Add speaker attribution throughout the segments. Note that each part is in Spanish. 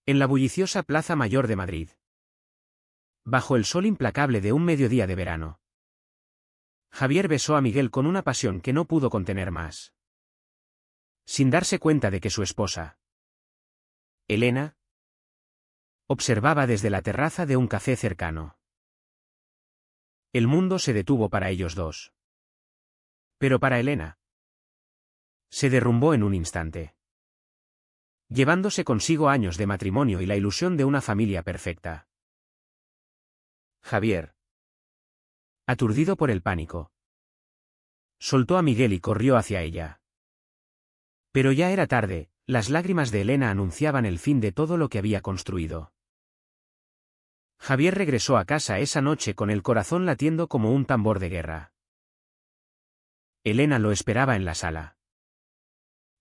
Speaker 1: En la bulliciosa Plaza Mayor de Madrid. Bajo el sol implacable de un mediodía de verano. Javier besó a Miguel con una pasión que no pudo contener más. Sin darse cuenta de que su esposa, Elena, observaba desde la terraza de un café cercano. El mundo se detuvo para ellos dos. Pero para Elena, se derrumbó en un instante, llevándose consigo años de matrimonio y la ilusión de una familia perfecta. Javier, aturdido por el pánico, soltó a Miguel y corrió hacia ella. Pero ya era tarde, las lágrimas de Elena anunciaban el fin de todo lo que había construido. Javier regresó a casa esa noche con el corazón latiendo como un tambor de guerra. Elena lo esperaba en la sala,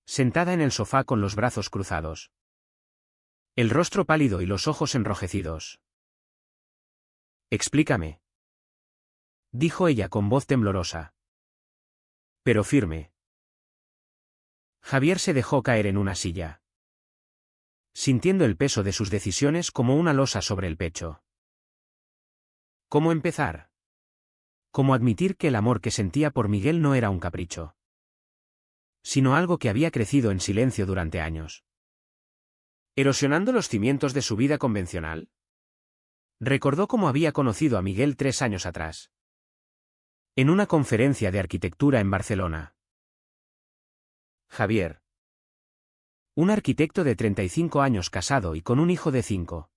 Speaker 1: sentada en el sofá con los brazos cruzados, el rostro pálido y los ojos enrojecidos. «Explícame», dijo ella con voz temblorosa, pero firme. Javier se dejó caer en una silla, sintiendo el peso de sus decisiones como una losa sobre el pecho. ¿Cómo empezar? ¿Cómo admitir que el amor que sentía por Miguel no era un capricho, sino algo que había crecido en silencio durante años, erosionando los cimientos de su vida convencional? Recordó cómo había conocido a Miguel 3 años atrás, en una conferencia de arquitectura en Barcelona. Javier, un arquitecto de 35 años casado y con un hijo de 5,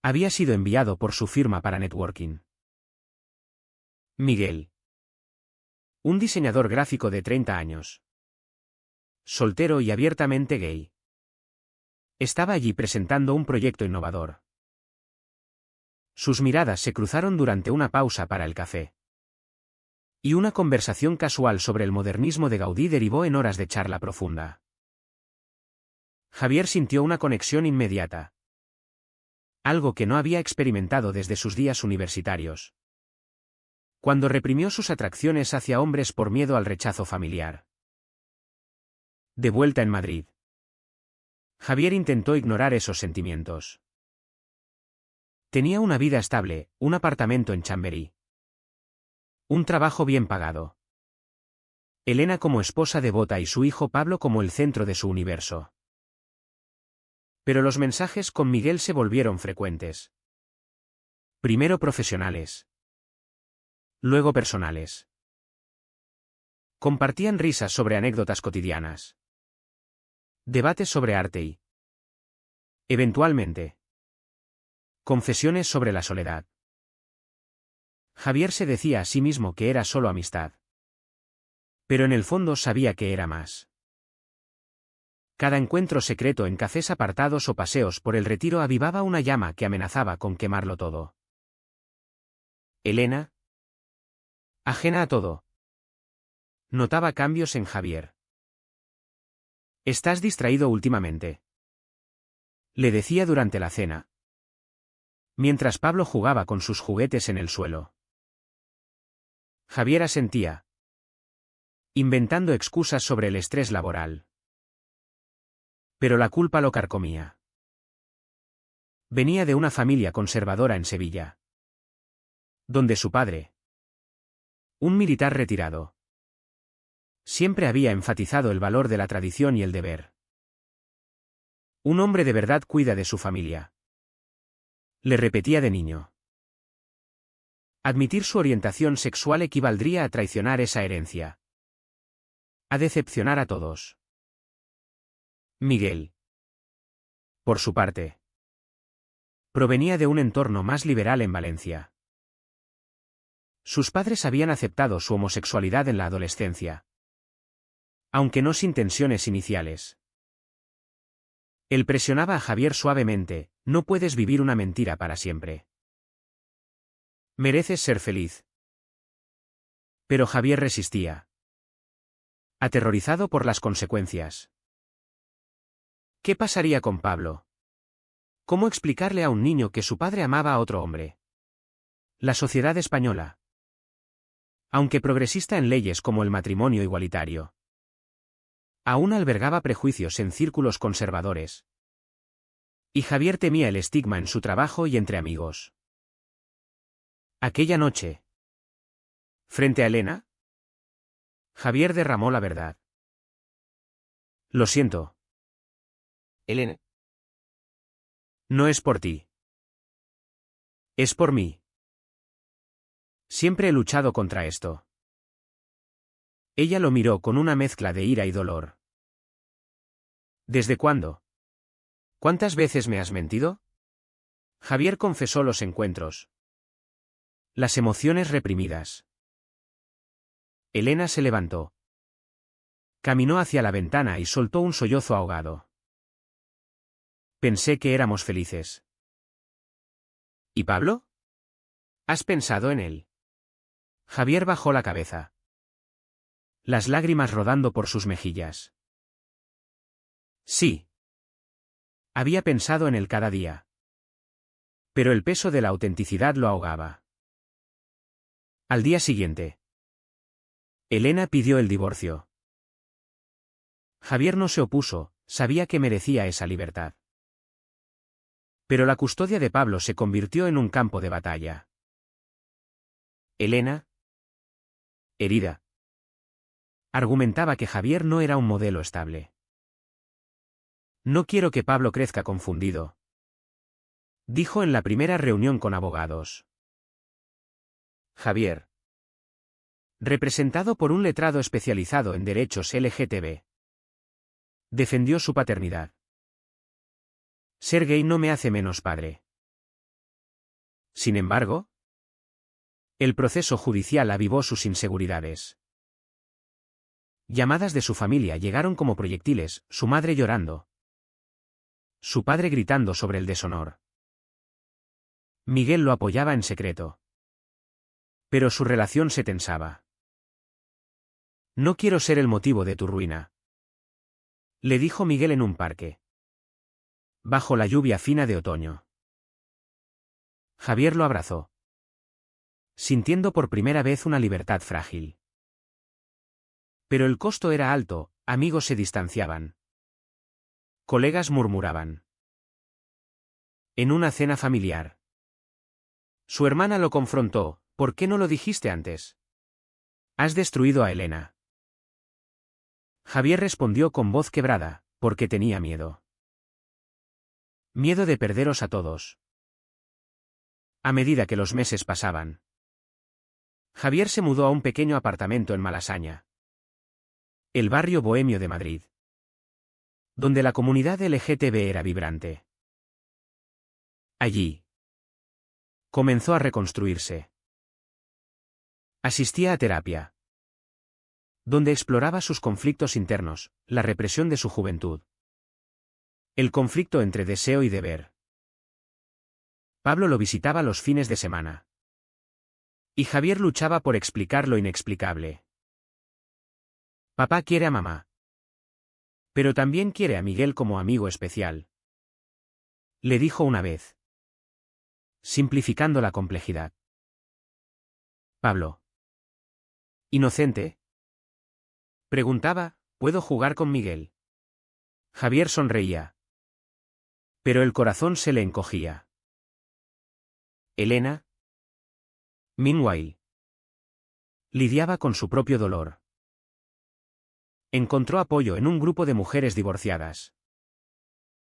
Speaker 1: había sido enviado por su firma para networking. Miguel, un diseñador gráfico de 30 años, soltero y abiertamente gay, estaba allí presentando un proyecto innovador. Sus miradas se cruzaron durante una pausa para el café, y una conversación casual sobre el modernismo de Gaudí derivó en horas de charla profunda. Javier sintió una conexión inmediata, algo que no había experimentado desde sus días universitarios, cuando reprimió sus atracciones hacia hombres por miedo al rechazo familiar. De vuelta en Madrid, Javier intentó ignorar esos sentimientos. Tenía una vida estable, un apartamento en Chamberí, un trabajo bien pagado, Elena como esposa devota y su hijo Pablo como el centro de su universo. Pero los mensajes con Miguel se volvieron frecuentes. Primero profesionales, luego personales. Compartían risas sobre anécdotas cotidianas, debates sobre arte y, eventualmente, confesiones sobre la soledad. Javier se decía a sí mismo que era solo amistad, pero en el fondo sabía que era más. Cada encuentro secreto en cafés apartados o paseos por el Retiro avivaba una llama que amenazaba con quemarlo todo. Elena, ajena a todo, notaba cambios en Javier. «Estás distraído últimamente», le decía durante la cena, mientras Pablo jugaba con sus juguetes en el suelo. Javier asentía, inventando excusas sobre el estrés laboral. Pero la culpa lo carcomía. Venía de una familia conservadora en Sevilla, donde su padre, un militar retirado, siempre había enfatizado el valor de la tradición y el deber. Un hombre de verdad cuida de su familia, le repetía de niño. Admitir su orientación sexual equivaldría a traicionar esa herencia, a decepcionar a todos. Miguel, por su parte, provenía de un entorno más liberal en Valencia. Sus padres habían aceptado su homosexualidad en la adolescencia, aunque no sin tensiones iniciales. Él presionaba a Javier suavemente: no puedes vivir una mentira para siempre. Mereces ser feliz. Pero Javier resistía, aterrorizado por las consecuencias. ¿Qué pasaría con Pablo? ¿Cómo explicarle a un niño que su padre amaba a otro hombre? La sociedad española, aunque progresista en leyes como el matrimonio igualitario, aún albergaba prejuicios en círculos conservadores. Y Javier temía el estigma en su trabajo y entre amigos. Aquella noche, frente a Elena, Javier derramó la verdad. Lo siento.
Speaker 2: Elena.
Speaker 1: No es por ti. Es por mí. Siempre he luchado contra esto. Ella lo miró con una mezcla de ira y dolor. ¿Desde cuándo? ¿Cuántas veces me has mentido? Javier confesó los encuentros. Las emociones reprimidas. Elena se levantó. Caminó hacia la ventana y soltó un sollozo ahogado. Pensé que éramos felices. ¿Y Pablo? ¿Has pensado en él? Javier bajó la cabeza. Las lágrimas rodando por sus mejillas. Sí. Había pensado en él cada día. Pero el peso de la autenticidad lo ahogaba. Al día siguiente, Elena pidió el divorcio. Javier no se opuso, sabía que merecía esa libertad. Pero la custodia de Pablo se convirtió en un campo de batalla. Elena, herida, argumentaba que Javier no era un modelo estable. No quiero que Pablo crezca confundido, dijo en la primera reunión con abogados. Javier, representado por un letrado especializado en derechos LGTB, defendió su paternidad. Ser gay no me hace menos padre. Sin embargo, el proceso judicial avivó sus inseguridades. Llamadas de su familia llegaron como proyectiles, su madre llorando. Su padre gritando sobre el deshonor. Miguel lo apoyaba en secreto. Pero su relación se tensaba. No quiero ser el motivo de tu ruina, le dijo Miguel en un parque. Bajo la lluvia fina de otoño. Javier lo abrazó. Sintiendo por primera vez una libertad frágil. Pero el costo era alto, amigos se distanciaban. Colegas murmuraban. En una cena familiar. Su hermana lo confrontó, ¿por qué no lo dijiste antes? Has destruido a Elena. Javier respondió con voz quebrada, porque tenía miedo. Miedo de perderos a todos. A medida que los meses pasaban, Javier se mudó a un pequeño apartamento en Malasaña, el barrio bohemio de Madrid, donde la comunidad LGTB era vibrante. Allí, comenzó a reconstruirse. Asistía a terapia, donde exploraba sus conflictos internos, la represión de su juventud. El conflicto entre deseo y deber. Pablo lo visitaba los fines de semana. Y Javier luchaba por explicar lo inexplicable. Papá quiere a mamá. Pero también quiere a Miguel como amigo especial. Le dijo una vez. Simplificando la complejidad. Pablo. ¿Inocente? Preguntaba, ¿puedo jugar con Miguel? Javier sonreía. Pero el corazón se le encogía. Elena. Meanwhile. Lidiaba con su propio dolor. Encontró apoyo en un grupo de mujeres divorciadas,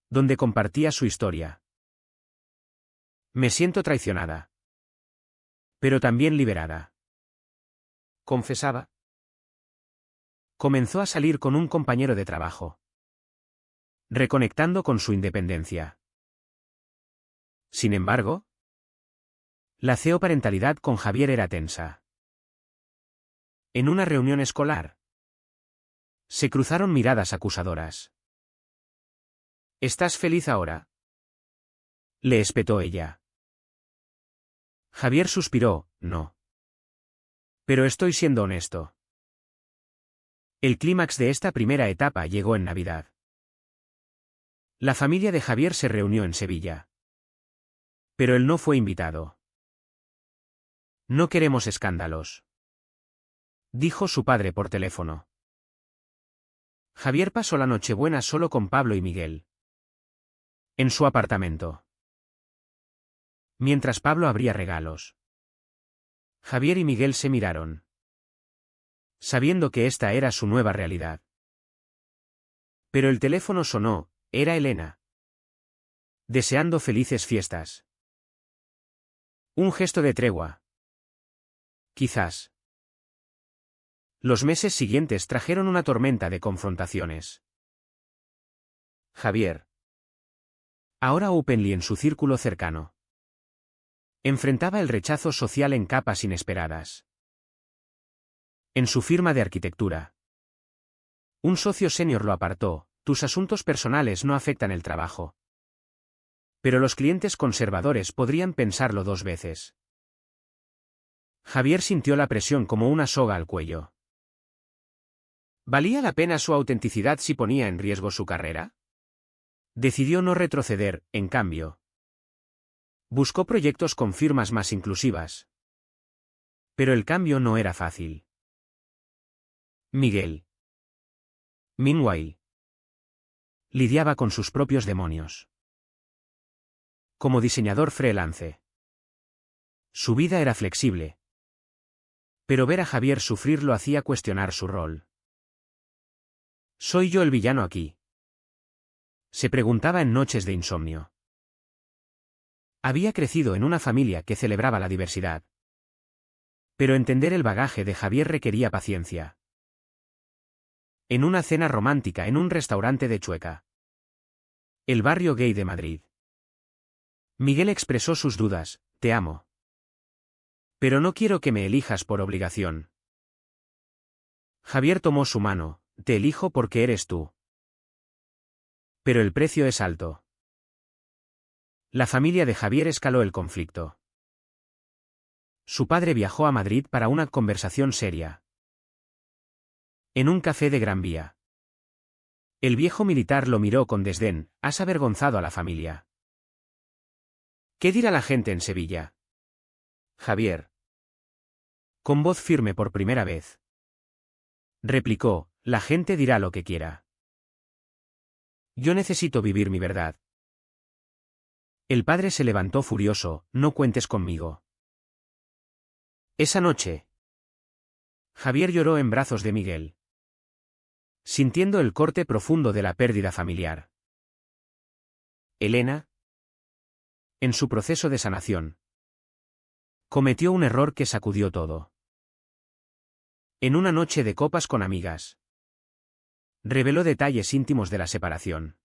Speaker 1: donde compartía su historia. Me siento traicionada. Pero también liberada. Confesaba. Comenzó a salir con un compañero de trabajo, reconectando con su independencia. Sin embargo, la coparentalidad con Javier era tensa. En una reunión escolar, se cruzaron miradas acusadoras. ¿Estás feliz ahora?, le espetó ella. Javier suspiró, no. Pero estoy siendo honesto. El clímax de esta primera etapa llegó en Navidad. La familia de Javier se reunió en Sevilla. Pero él no fue invitado. No queremos escándalos, dijo su padre por teléfono. Javier pasó la Nochebuena solo con Pablo y Miguel. En su apartamento. Mientras Pablo abría regalos. Javier y Miguel se miraron, sabiendo que esta era su nueva realidad. Pero el teléfono sonó, era Elena. Deseando felices fiestas. Un gesto de tregua. Quizás. Los meses siguientes trajeron una tormenta de confrontaciones. Javier. Ahora openly en su círculo cercano. Enfrentaba el rechazo social en capas inesperadas. En su firma de arquitectura. Un socio senior lo apartó: tus asuntos personales no afectan el trabajo. Pero los clientes conservadores podrían pensarlo dos veces. Javier sintió la presión como una soga al cuello. ¿Valía la pena su autenticidad si ponía en riesgo su carrera? Decidió no retroceder, en cambio. Buscó proyectos con firmas más inclusivas. Pero el cambio no era fácil. Miguel. Meanwhile. Lidiaba con sus propios demonios. Como diseñador freelance. Su vida era flexible. Pero ver a Javier sufrir lo hacía cuestionar su rol. ¿Soy yo el villano aquí?, se preguntaba en noches de insomnio. Había crecido en una familia que celebraba la diversidad. Pero entender el bagaje de Javier requería paciencia. En una cena romántica en un restaurante de Chueca, el barrio gay de Madrid, Miguel expresó sus dudas: te amo. Pero no quiero que me elijas por obligación. Javier tomó su mano: te elijo porque eres tú. Pero el precio es alto. La familia de Javier escaló el conflicto. Su padre viajó a Madrid para una conversación seria. En un café de Gran Vía. El viejo militar lo miró con desdén: has avergonzado a la familia. ¿Qué dirá la gente en Sevilla? Javier. Con voz firme por primera vez. Replicó: la gente dirá lo que quiera. Yo necesito vivir mi verdad. El padre se levantó furioso: no cuentes conmigo. Esa noche, Javier lloró en brazos de Miguel, sintiendo el corte profundo de la pérdida familiar. Elena, en su proceso de sanación, cometió un error que sacudió todo. En una noche de copas con amigas, reveló detalles íntimos de la separación,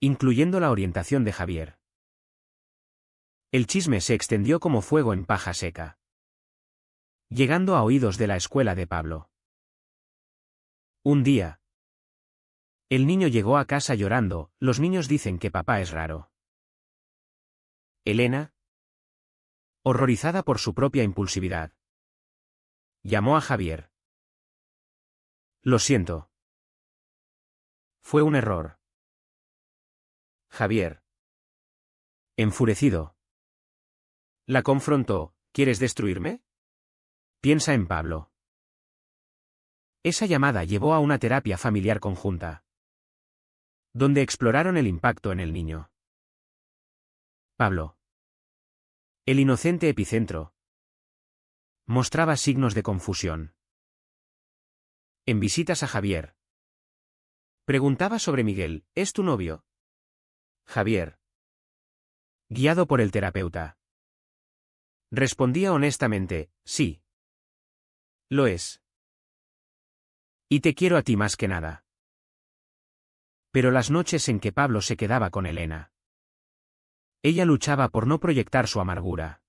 Speaker 1: incluyendo la orientación de Javier. El chisme se extendió como fuego en paja seca, llegando a oídos de la escuela de Pablo. Un día, el niño llegó a casa llorando: los niños dicen que papá es raro. Elena, horrorizada por su propia impulsividad, llamó a Javier. Lo siento. Fue un error. Javier, enfurecido, la confrontó: ¿quieres destruirme? Piensa en Pablo. Esa llamada llevó a una terapia familiar conjunta, donde exploraron el impacto en el niño. Pablo, el inocente epicentro, mostraba signos de confusión. En visitas a Javier, preguntaba sobre Miguel: ¿es tu novio? Javier, guiado por el terapeuta, respondía honestamente: sí. Lo es. Y te quiero a ti más que nada. Pero las noches en que Pablo se quedaba con Elena, ella luchaba por no proyectar su amargura.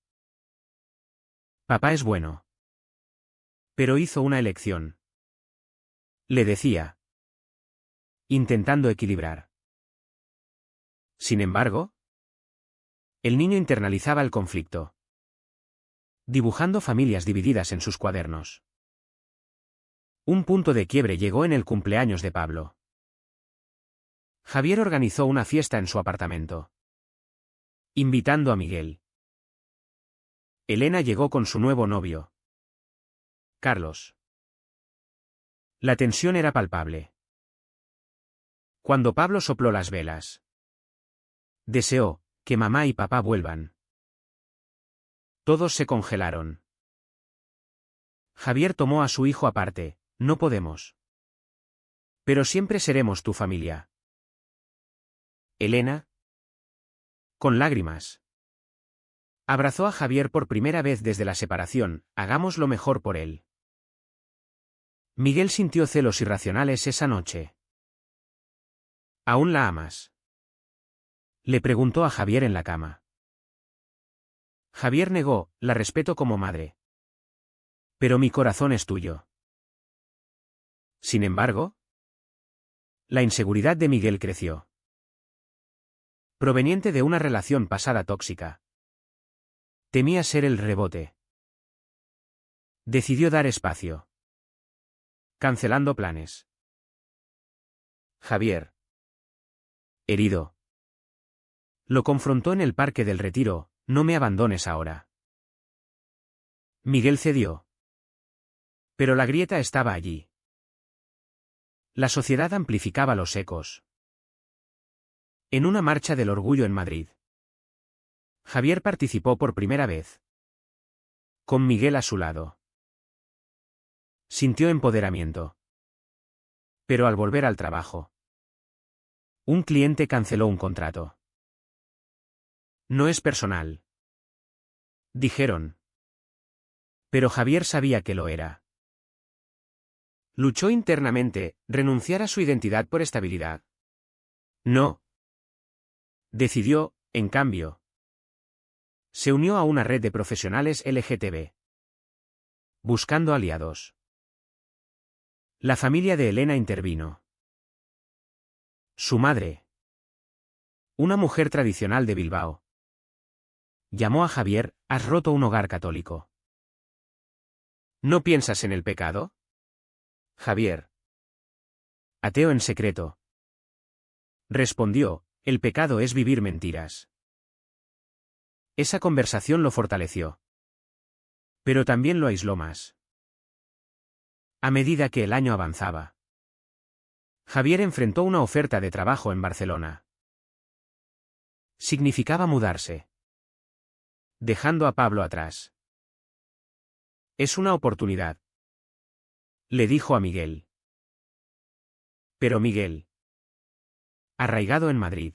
Speaker 1: Papá es bueno. Pero hizo una elección, le decía, intentando equilibrar. Sin embargo, el niño internalizaba el conflicto, dibujando familias divididas en sus cuadernos. Un punto de quiebre llegó en el cumpleaños de Pablo. Javier organizó una fiesta en su apartamento, invitando a Miguel. Elena llegó con su nuevo novio, Carlos. La tensión era palpable. Cuando Pablo sopló las velas, Deseó que mamá y papá vuelvan. Todos se congelaron. Javier tomó a su hijo aparte. No podemos. Pero siempre seremos tu familia. Elena, con lágrimas, abrazó a Javier por primera vez desde la separación. Hagamos lo mejor por él. Miguel sintió celos irracionales esa noche. ¿Aún la amas?, le preguntó a Javier en la cama. Javier negó: la respeto como madre. Pero mi corazón es tuyo. Sin embargo, la inseguridad de Miguel creció, proveniente de una relación pasada tóxica. Temía ser el rebote. Decidió dar espacio, cancelando planes. Javier, herido, lo confrontó en el Parque del Retiro: no me abandones ahora. Miguel cedió. Pero la grieta estaba allí. La sociedad amplificaba los ecos. En una marcha del orgullo en Madrid, Javier participó por primera vez, con Miguel a su lado. Sintió empoderamiento. Pero al volver al trabajo, un cliente canceló un contrato. No es personal, dijeron. Pero Javier sabía que lo era. Luchó internamente: renunciar a su identidad por estabilidad. No. Decidió, en cambio. Se unió a una red de profesionales LGTB, buscando aliados. La familia de Elena intervino. Su madre, una mujer tradicional de Bilbao, llamó a Javier: has roto un hogar católico. ¿No piensas en el pecado? Javier, ateo en secreto, respondió: el pecado es vivir mentiras. Esa conversación lo fortaleció. Pero también lo aisló más. A medida que el año avanzaba, Javier enfrentó una oferta de trabajo en Barcelona. Significaba mudarse, dejando a Pablo atrás. Es una oportunidad, le dijo a Miguel. Pero Miguel, arraigado en Madrid,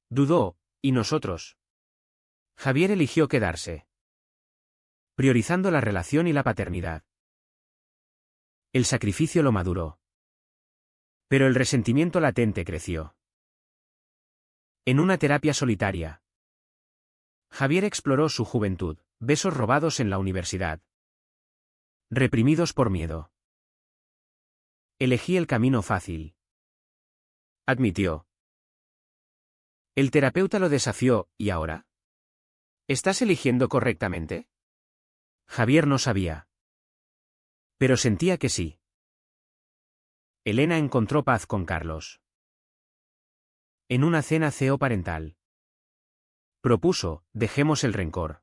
Speaker 1: dudó: ¿y nosotros? Javier eligió quedarse, priorizando la relación y la paternidad. El sacrificio lo maduró. Pero el resentimiento latente creció. En una terapia solitaria, Javier exploró su juventud: besos robados en la universidad, reprimidos por miedo. Elegí el camino fácil, admitió. El terapeuta lo desafió: ¿y ahora? ¿Estás eligiendo correctamente? Javier no sabía, pero sentía que sí. Elena encontró paz con Carlos. En una cena CEO parental, propuso: dejemos el rencor.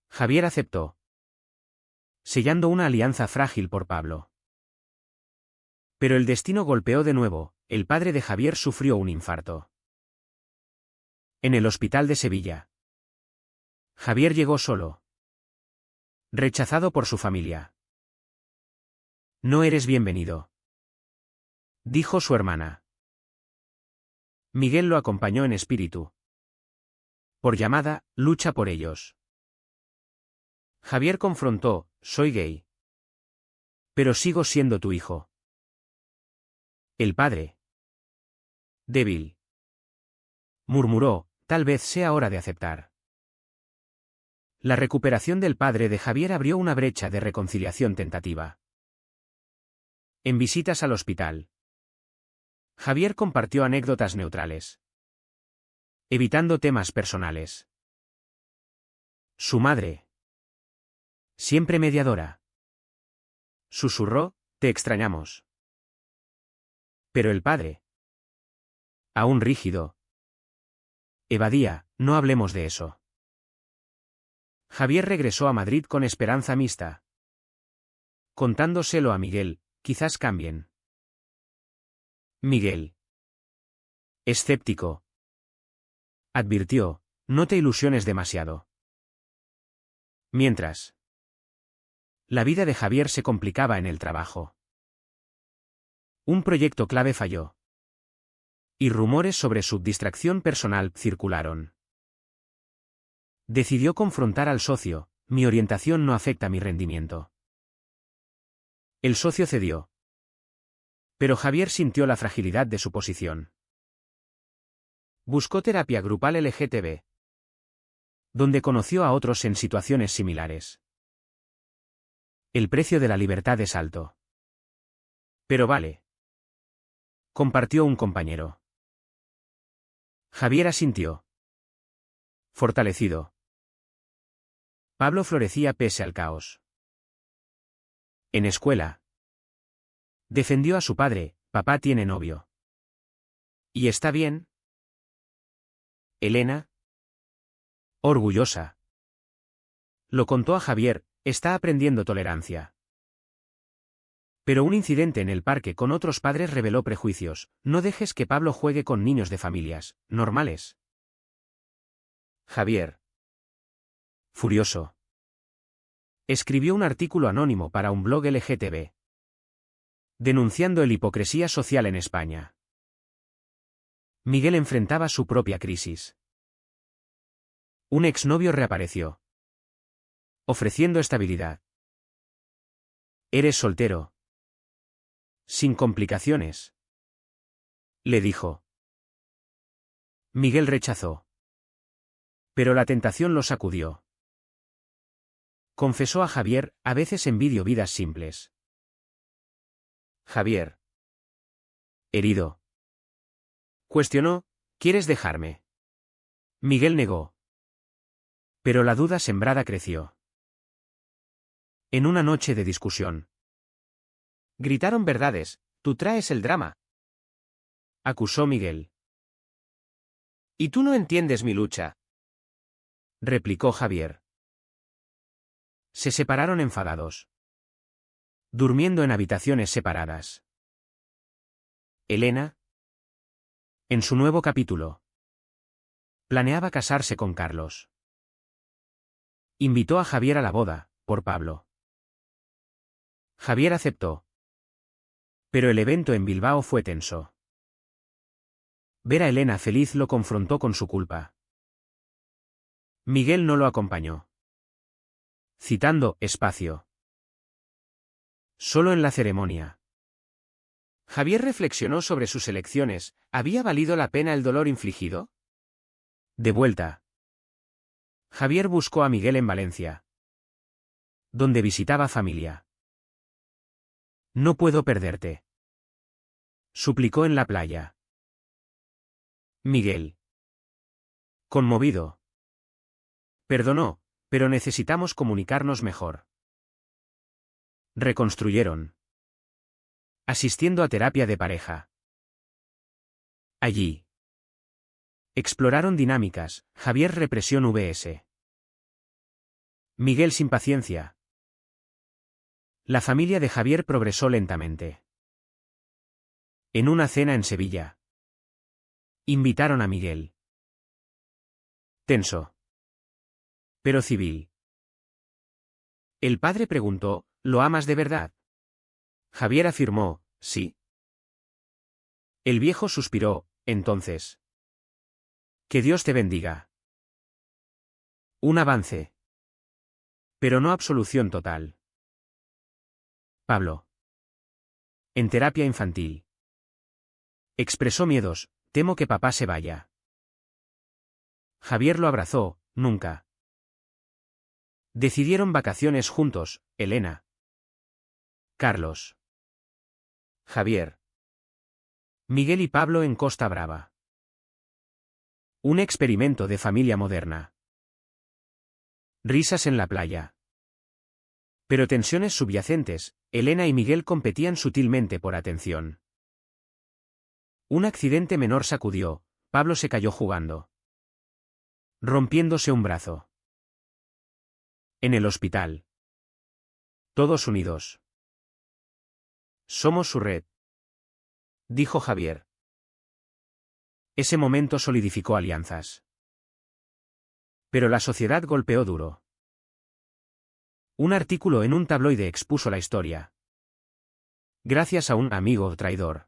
Speaker 1: Javier aceptó, sellando una alianza frágil por Pablo. Pero el destino golpeó de nuevo: el padre de Javier sufrió un infarto. En el hospital de Sevilla, Javier llegó solo, rechazado por su familia. No eres bienvenido, dijo su hermana. Miguel lo acompañó en espíritu. Por llamada: lucha por ellos. Javier confrontó: soy gay, pero sigo siendo tu hijo. El padre, débil, murmuró: tal vez sea hora de aceptar. La recuperación del padre de Javier abrió una brecha de reconciliación tentativa. En visitas al hospital, Javier compartió anécdotas neutrales, evitando temas personales. Su madre, siempre mediadora, susurró: te extrañamos. Pero el padre, aún rígido, evadía: no hablemos de eso. Javier regresó a Madrid con esperanza mixta. Contándoselo a Miguel: quizás cambien. Miguel, escéptico, Advirtió, no te ilusiones demasiado. Mientras, la vida de Javier se complicaba en el trabajo. Un proyecto clave falló. Y rumores sobre su distracción personal circularon. Decidió confrontar al socio, mi orientación no afecta mi rendimiento. El socio cedió. Pero Javier sintió la fragilidad de su posición. Buscó terapia grupal LGTB, donde conoció a otros en situaciones similares. El precio de la libertad es alto. Pero vale. Compartió un compañero. Javier asintió. Fortalecido. Pablo florecía pese al caos. En escuela. Defendió a su padre, papá tiene novio. ¿Y está bien? Elena. Orgullosa. Lo contó a Javier, está aprendiendo tolerancia. Pero un incidente en el parque con otros padres reveló prejuicios, no dejes que Pablo juegue con niños de familias normales. Javier. Furioso. Escribió un artículo anónimo para un blog LGTB. Denunciando la hipocresía social en España. Miguel enfrentaba su propia crisis. Un exnovio reapareció. Ofreciendo estabilidad. ¿Eres soltero? Sin complicaciones. Le dijo. Miguel rechazó. Pero la tentación lo sacudió. Confesó a Javier, a veces envidio vidas simples. Javier. Herido. Cuestionó, ¿quieres dejarme? Miguel negó. Pero la duda sembrada creció. En una noche de discusión. Gritaron verdades, tú traes el drama. Acusó Miguel. Y tú no entiendes mi lucha. Replicó Javier. Se separaron enfadados. Durmiendo en habitaciones separadas. Elena. En su nuevo capítulo. Planeaba casarse con Carlos. Invitó a Javier a la boda, por Pablo. Javier aceptó. Pero el evento en Bilbao fue tenso. Ver a Elena feliz lo confrontó con su culpa. Miguel no lo acompañó. Citando, espacio. Solo en la ceremonia. Javier reflexionó sobre sus elecciones, ¿había valido la pena el dolor infligido? De vuelta. Javier buscó a Miguel en Valencia, donde visitaba familia. No puedo perderte. Suplicó en la playa. Miguel. Conmovido. Perdonó, pero necesitamos comunicarnos mejor. Reconstruyeron. Asistiendo a terapia de pareja. Allí. Exploraron dinámicas, Javier represión vs. Miguel sin paciencia. La familia de Javier progresó lentamente. En una cena en Sevilla. Invitaron a Miguel. Tenso. Pero civil. El padre preguntó, ¿lo amas de verdad? Javier afirmó, sí. El viejo suspiró, entonces. Que Dios te bendiga. Un avance. Pero no absolución total. Pablo. En terapia infantil. Expresó miedos, temo que papá se vaya. Javier lo abrazó, nunca. Decidieron vacaciones juntos, Elena. Carlos. Javier. Miguel y Pablo en Costa Brava. Un experimento de familia moderna. Risas en la playa. Pero tensiones subyacentes, Elena y Miguel competían sutilmente por atención. Un accidente menor sacudió, Pablo se cayó jugando. Rompiéndose un brazo. En el hospital. Todos unidos. Somos su red. Dijo Javier. Ese momento solidificó alianzas. Pero la sociedad golpeó duro. Un artículo en un tabloide expuso la historia. Gracias a un amigo traidor.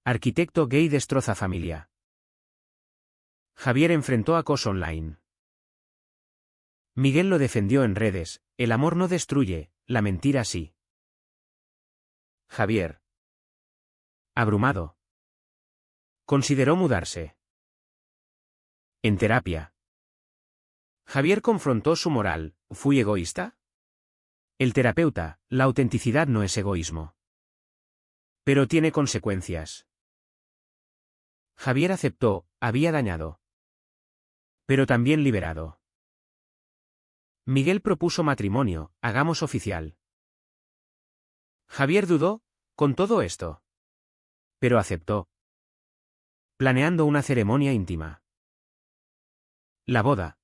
Speaker 1: Arquitecto gay destroza familia. Javier enfrentó acoso online. Miguel lo defendió en redes, el amor no destruye, la mentira sí. Javier. Abrumado. Consideró mudarse. En terapia. Javier confrontó su moral, ¿fui egoísta? El terapeuta, la autenticidad no es egoísmo. Pero tiene consecuencias. Javier aceptó, había dañado. Pero también liberado. Miguel propuso matrimonio, hagamos oficial. Javier dudó, con todo esto. Pero aceptó. Planeando una ceremonia íntima. La boda.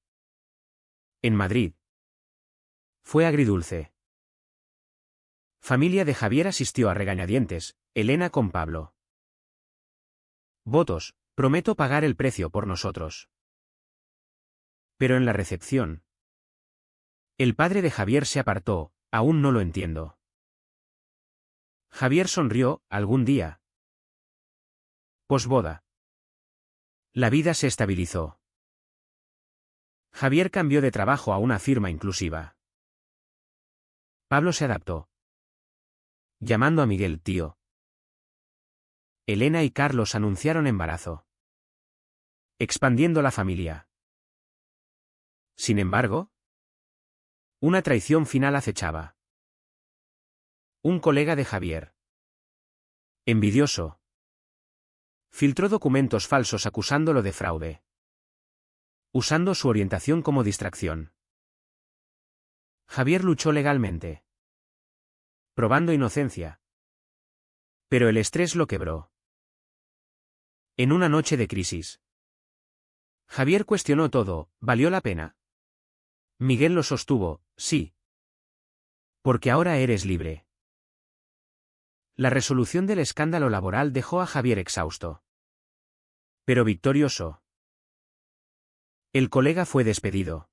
Speaker 1: En Madrid. Fue agridulce. Familia de Javier asistió a regañadientes, Elena con Pablo. Votos, prometo pagar el precio por nosotros. Pero en la recepción. El padre de Javier se apartó, aún no lo entiendo. Javier sonrió, algún día. Posboda. La vida se estabilizó. Javier cambió de trabajo a una firma inclusiva. Pablo se adaptó. Llamando a Miguel tío. Elena y Carlos anunciaron embarazo. Expandiendo la familia. Sin embargo, una traición final acechaba. Un colega de Javier. Envidioso. Filtró documentos falsos acusándolo de fraude. Usando su orientación como distracción. Javier luchó legalmente. Probando inocencia. Pero el estrés lo quebró. En una noche de crisis. Javier cuestionó todo, ¿valió la pena? Miguel lo sostuvo, sí. Porque ahora eres libre. La resolución del escándalo laboral dejó a Javier exhausto. Pero victorioso. El colega fue despedido.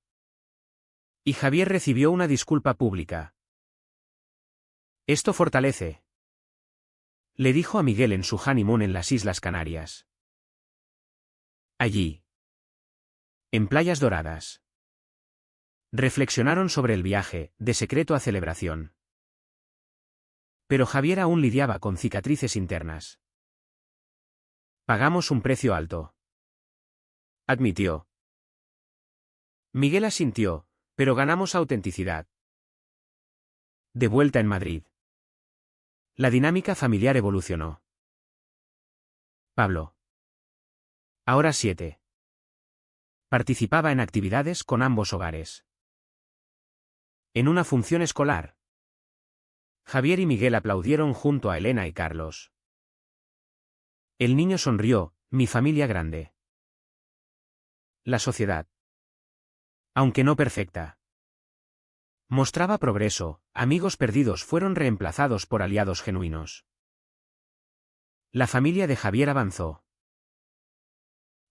Speaker 1: Y Javier recibió una disculpa pública. Esto fortalece. Le dijo a Miguel en su honeymoon en las Islas Canarias. Allí. En Playas Doradas. Reflexionaron sobre el viaje, de secreto a celebración. Pero Javier aún lidiaba con cicatrices internas. Pagamos un precio alto. Admitió. Miguel asintió, pero ganamos autenticidad. De vuelta en Madrid. La dinámica familiar evolucionó. Pablo. Ahora 7. Participaba en actividades con ambos hogares. En una función escolar. Javier y Miguel aplaudieron junto a Elena y Carlos. El niño sonrió, mi familia grande. La sociedad. Aunque no perfecta. Mostraba progreso, amigos perdidos fueron reemplazados por aliados genuinos. La familia de Javier avanzó.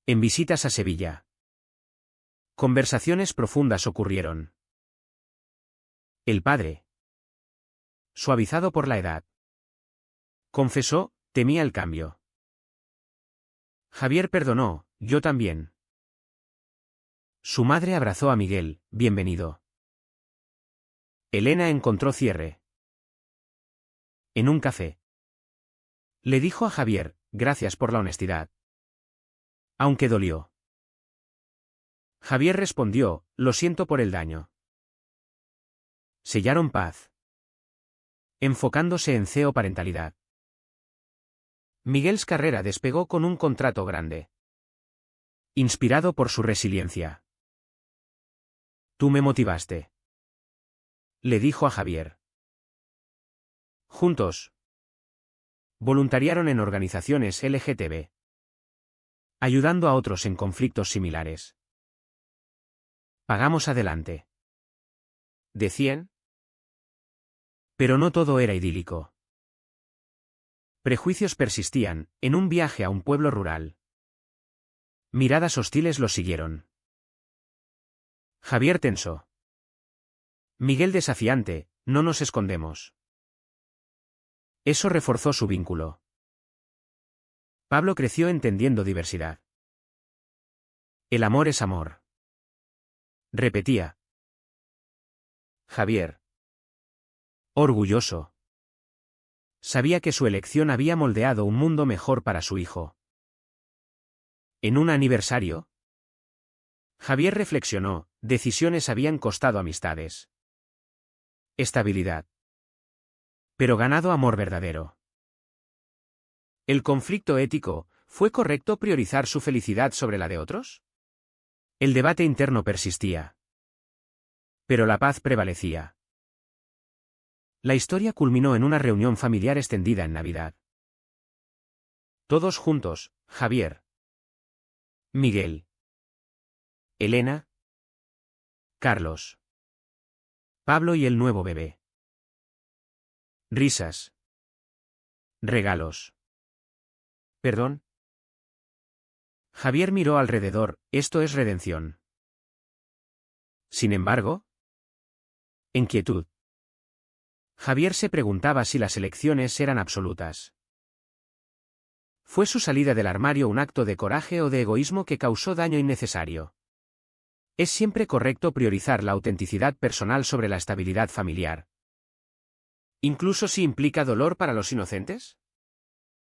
Speaker 1: En visitas a Sevilla. Conversaciones profundas ocurrieron. El padre. Suavizado por la edad. Confesó, temía el cambio. Javier perdonó, yo también. Su madre abrazó a Miguel, bienvenido. Elena encontró cierre. En un café. Le dijo a Javier, gracias por la honestidad. Aunque dolió. Javier respondió, lo siento por el daño. Sellaron paz. Enfocándose en CEO parentalidad. Miguel's carrera despegó con un contrato grande. Inspirado por su resiliencia. Tú me motivaste. Le dijo a Javier. Juntos. Voluntariaron en organizaciones LGTB. Ayudando a otros en conflictos similares. Pagamos adelante. Decían. Pero no todo era idílico. Prejuicios persistían, en un viaje a un pueblo rural. Miradas hostiles lo siguieron. Javier tenso. Miguel desafiante, no nos escondemos. Eso reforzó su vínculo. Pablo creció entendiendo diversidad. El amor es amor. Repetía.
Speaker 2: Javier.
Speaker 1: Orgulloso. Sabía que su elección había moldeado un mundo mejor para su hijo. ¿En un aniversario? Javier reflexionó, decisiones habían costado amistades. Estabilidad. Pero ganado amor verdadero. ¿El conflicto ético, fue correcto priorizar su felicidad sobre la de otros? El debate interno persistía. Pero la paz prevalecía. La historia culminó en una reunión familiar extendida en Navidad. Todos juntos, Javier, Miguel, Elena, Carlos, Pablo y el nuevo bebé. Risas. Regalos.
Speaker 2: ¿Perdón?
Speaker 1: Javier miró alrededor, esto es redención. Sin embargo, inquietud. Javier se preguntaba si las elecciones eran absolutas. ¿Fue su salida del armario un acto de coraje o de egoísmo que causó daño innecesario? ¿Es siempre correcto priorizar la autenticidad personal sobre la estabilidad familiar? ¿Incluso si implica dolor para los inocentes?